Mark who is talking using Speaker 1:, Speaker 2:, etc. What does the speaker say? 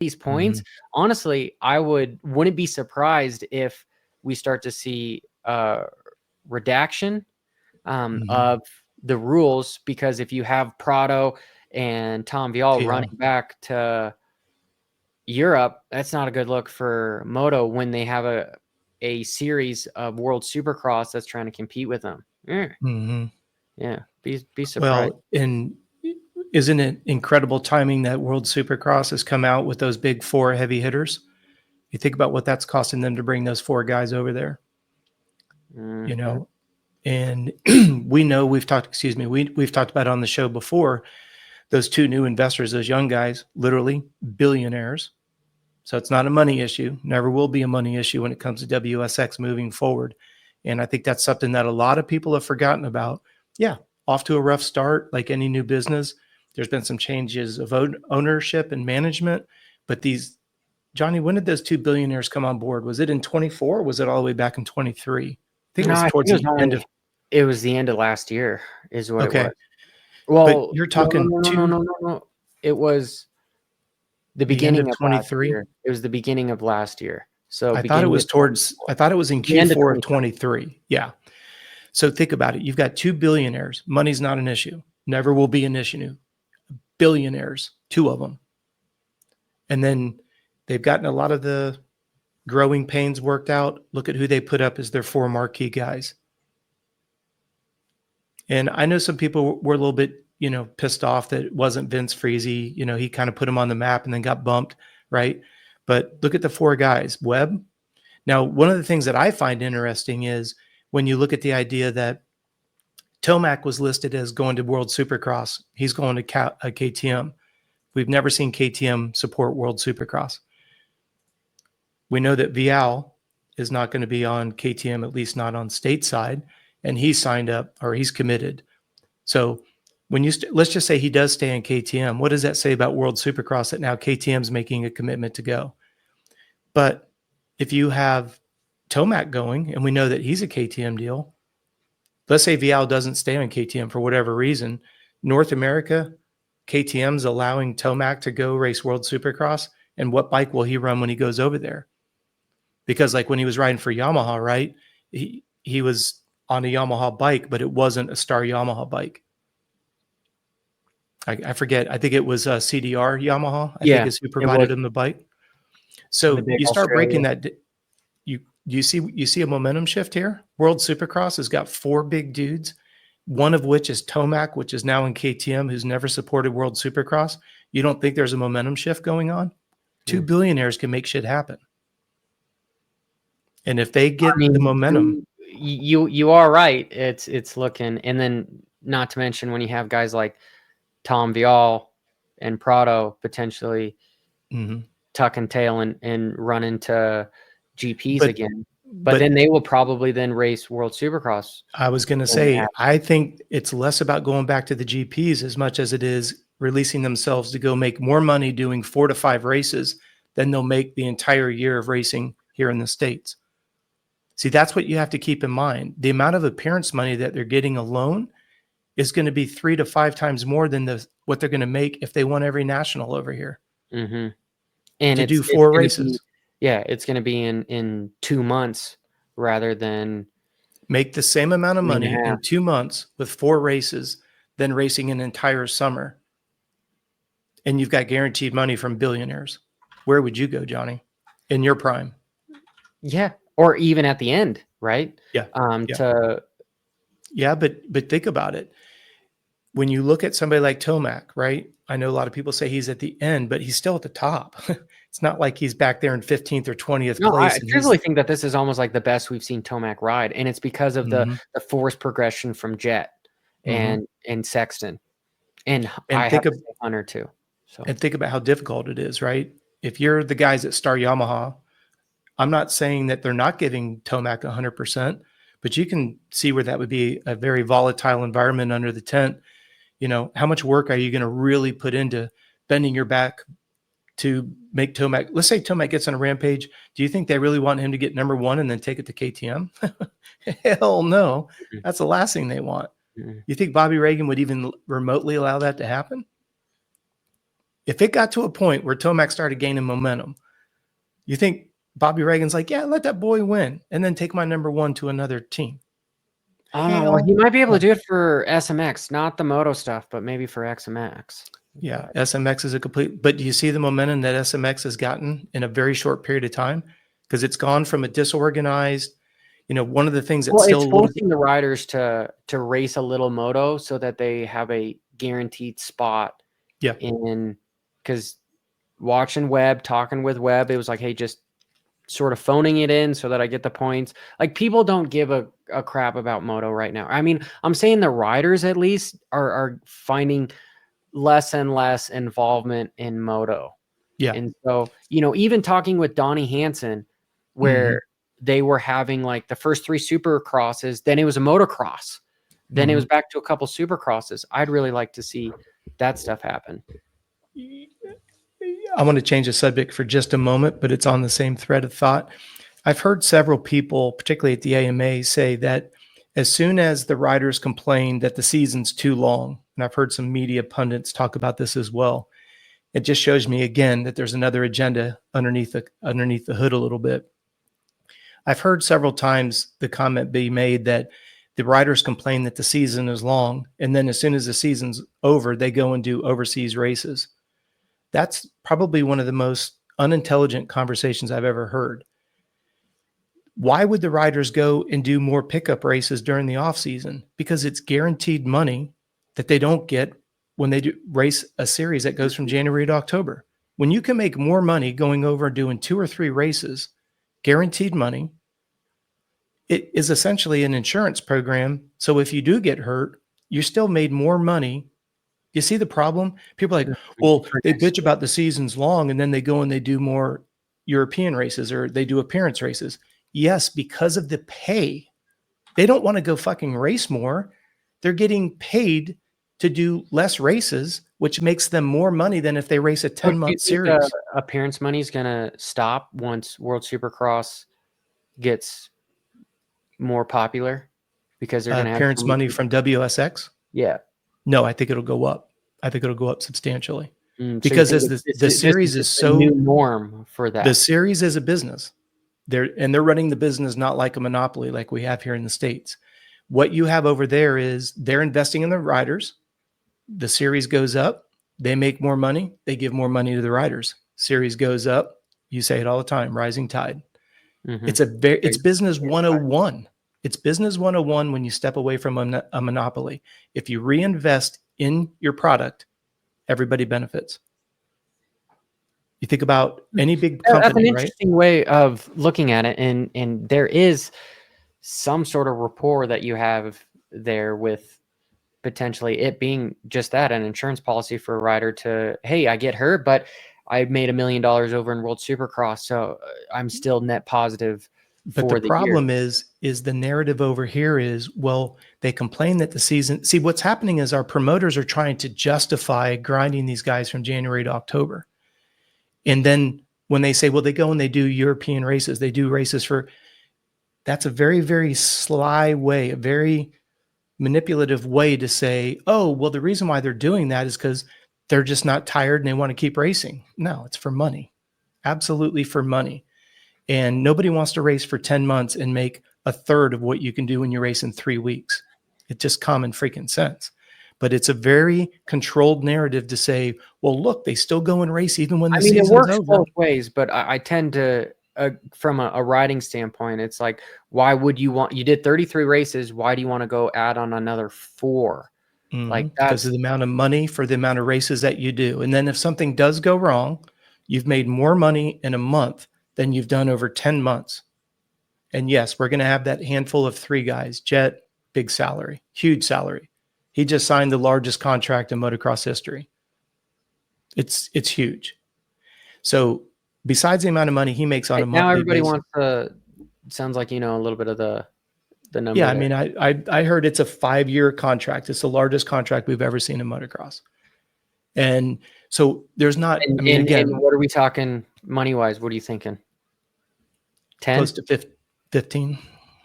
Speaker 1: these points, honestly, I wouldn't be surprised if we start to see redaction of the rules, because if you have Prado and Tom Vial running back to Europe, that's not a good look for Moto when they have a series of World Supercross that's trying to compete with them. Yeah, be surprised.
Speaker 2: Well, and isn't it incredible timing that World Supercross has come out with those big 4 heavy hitters? You think about what that's costing them to bring those 4 guys over there. You know, and we know we've talked about on the show before, those 2 new investors, those young guys, literally billionaires. So it's not a money issue, never will be a money issue when it comes to WSX moving forward. And I think that's something that a lot of people have forgotten about. Yeah, off to a rough start, like any new business. There's been some changes of ownership and management, but Johnny, when did those 2 billionaires come on board? Was it in 24 or was it all the way back in 23? I think it was towards the end of.
Speaker 1: It was the end of last year, is what it was.
Speaker 2: Well, but you're talking
Speaker 1: no. It was the beginning of 23. It was the beginning of last year. So
Speaker 2: I thought it was in Q4 of 23. Yeah. So think about it. You've got 2 billionaires. Money's not an issue. Never will be an issue. Billionaires, 2 of them. And then they've gotten a lot of the growing pains worked out. Look at who they put up as their 4 marquee guys. And I know some people were a little bit, pissed off that it wasn't Vince Freezy. He kind of put him on the map and then got bumped, right? But look at the 4 guys. Webb. Now, one of the things that I find interesting is when you look at the idea that Tomac was listed as going to World Supercross. He's going to KTM. We've never seen KTM support World Supercross. We know that Vial is not going to be on KTM, at least not on stateside, and he's signed up or he's committed. So when let's just say he does stay in KTM, what does that say about World Supercross that now KTM's making a commitment to go? But if you have Tomac going, and we know that he's a KTM deal, let's say Vial doesn't stay on KTM for whatever reason, North America, KTM's allowing Tomac to go race World Supercross, and what bike will he run when he goes over there? Because like when he was riding for Yamaha, right, he was on a Yamaha bike, but it wasn't a Star Yamaha bike. I forget. I think it was CDR Yamaha. I think is who provided him the bike. So you start breaking that. You see a momentum shift here. World Supercross has got 4 big dudes, one of which is Tomac, which is now in KTM, who's never supported World Supercross. You don't think there's a momentum shift going on? 2 billionaires can make shit happen. And if they get the momentum,
Speaker 1: you are right. It's looking, and then not to mention when you have guys like Tom Vial and Prado potentially tuck and tail and run into GPs again. But then they will probably then race World Supercross.
Speaker 2: I was going to say, I think it's less about going back to the GPs as much as it is releasing themselves to go make more money doing 4 to 5 races than they'll make the entire year of racing here in the States. See, that's what you have to keep in mind. The amount of appearance money that they're getting alone is going to be 3 to 5 times more than what they're going to make if they won every national over here.
Speaker 1: And
Speaker 2: to do 4 races.
Speaker 1: It's going to be in 2 months rather than
Speaker 2: make the same amount of money in 2 months with 4 races than racing an entire summer. And you've got guaranteed money from billionaires. Where would you go, Johnny, in your prime?
Speaker 1: Yeah. Or even at the end, right?
Speaker 2: Yeah. But think about it. When you look at somebody like Tomac, right? I know a lot of people say he's at the end, but he's still at the top. It's not like he's back there in 15th or 20th place.
Speaker 1: I truly think that this is almost like the best we've seen Tomac ride. And it's because of the force progression from Jet and Sexton. And I think of Hunter too. So.
Speaker 2: And think about how difficult it is, right? If you're the guys at Star Yamaha, I'm not saying that they're not giving Tomac 100%, but you can see where that would be a very volatile environment under the tent. How much work are you going to really put into bending your back to make Tomac? Let's say Tomac gets on a rampage. Do you think they really want him to get number 1 and then take it to KTM? Hell no. That's the last thing they want. You think Bobby Reagan would even remotely allow that to happen? If it got to a point where Tomac started gaining momentum, you think Bobby Reagan's like, yeah, let that boy win and then take my number one to another team?
Speaker 1: I don't know. Well, he might be able to do it for SMX, not the Moto stuff, but maybe for XMX.
Speaker 2: Yeah, SMX is a complete, but do you see the momentum that SMX has gotten in a very short period of time? Because it's gone from a disorganized, one of the things that's still
Speaker 1: it's forcing the riders to race a little moto so that they have a guaranteed spot.
Speaker 2: Yeah.
Speaker 1: Because watching Webb, talking with Webb, it was like, hey, just sort of phoning it in so that I get the points. Like, people don't give a crap about moto right now. I mean, I'm saying the riders at least are finding less and less involvement in moto.
Speaker 2: Yeah.
Speaker 1: And so, even talking with Donnie Hansen, where they were having like the first 3 supercrosses, then it was a motocross, then it was back to a couple supercrosses. I'd really like to see that stuff happen.
Speaker 2: I want to change the subject for just a moment, but it's on the same thread of thought. I've heard several people, particularly at the AMA, say that as soon as the riders complain that the season's too long, and I've heard some media pundits talk about this as well, it just shows me again that there's another agenda underneath the hood a little bit. I've heard several times the comment be made that the riders complain that the season is long, and then as soon as the season's over, they go and do overseas races. That's probably one of the most unintelligent conversations I've ever heard. Why would the riders go and do more pickup races during the off season? Because it's guaranteed money that they don't get when they do race a series that goes from January to October. When you can make more money going over and doing 2 or 3 races, guaranteed money, it is essentially an insurance program. So if you do get hurt, you still made more money. You see the problem? People are like, well, they bitch about the season's long and then they go and they do more European races or they do appearance races. Yes, because of the pay. They don't want to go fucking race more. They're getting paid to do less races, which makes them more money than if they race a 10-month series.
Speaker 1: Appearance money is going to stop once World Supercross gets more popular because they're going to have
Speaker 2: appearance money from WSX?
Speaker 1: Yeah.
Speaker 2: No, I think it'll go up. I think it'll go up substantially. Because as the series is so
Speaker 1: new norm for that.
Speaker 2: The series is a business. They're running the business not like a monopoly like we have here in the States. What you have over there is they're investing in the riders. The series goes up. They make more money. They give more money to the riders. Series goes up. You say it all the time, rising tide. It's business 101. It's business 101 when you step away from a monopoly. If you reinvest in your product, everybody benefits. You think about any big company,
Speaker 1: that's an interesting way of looking at it. And there is some sort of rapport that you have there with potentially it being just that, an insurance policy for a rider to, hey, I get hurt, but I made $1 million over in World Supercross, so I'm still net positive.
Speaker 2: But the problem is the narrative over here is, well, they complain that the season. See, what's happening is our promoters are trying to justify grinding these guys from January to October. And then when they say, well, they go and they do European races, they do races for, that's a very, very sly way, a very manipulative way to say, oh, well, the reason why they're doing that is because they're just not tired and they want to keep racing. No, it's for money. Absolutely for money. And nobody wants to race for 10 months and make a third of what you can do when you race in 3 weeks. It's just common freaking sense. But it's a very controlled narrative to say, well, look, they still go and race even when the season's over.
Speaker 1: It works both ways, but I tend to, from a riding standpoint, it's like, why would you did 33 races. Why do you want to go add on another 4? Like,
Speaker 2: because of the amount of money for the amount of races that you do. And then if something does go wrong, you've made more money in a month than you've done over 10 months. And yes, we're going to have that handful of 3 guys. Jet, big salary, huge salary. He just signed the largest contract in motocross history. It's huge. So besides the amount of money he makes on a monthly
Speaker 1: now everybody
Speaker 2: basis,
Speaker 1: wants to, sounds like, a little bit of the number.
Speaker 2: Yeah, I mean, I heard it's a 5-year contract. It's the largest contract we've ever seen in motocross. And so there's not,
Speaker 1: and what are we talking money-wise? What are you thinking? 10?
Speaker 2: Close to 15.